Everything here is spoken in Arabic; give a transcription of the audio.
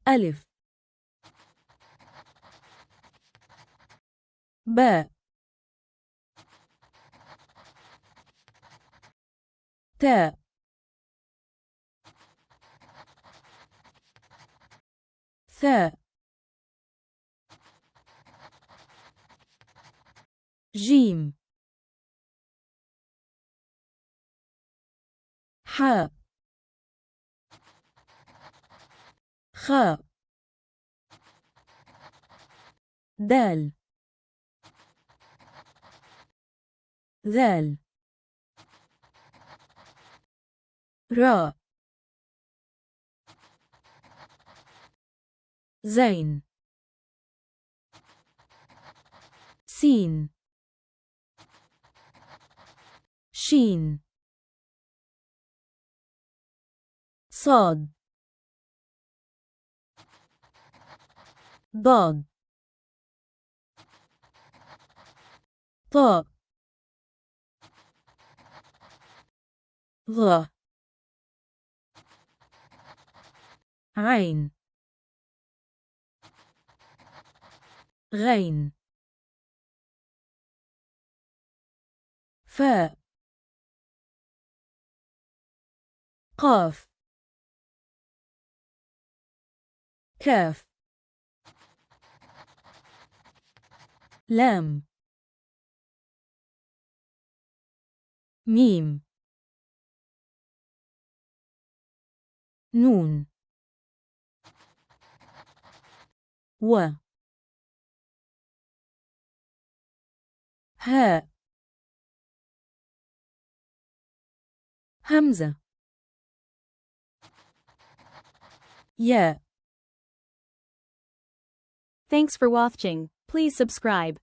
ألف باء تاء ثاء جيم حاء خاء دال ذال راء زين سين شين صاد ضاد طاء ظا عين غين فاء قاف كاف لام ميم نون و هاء همزة ياء. Thanks for watching. Please subscribe.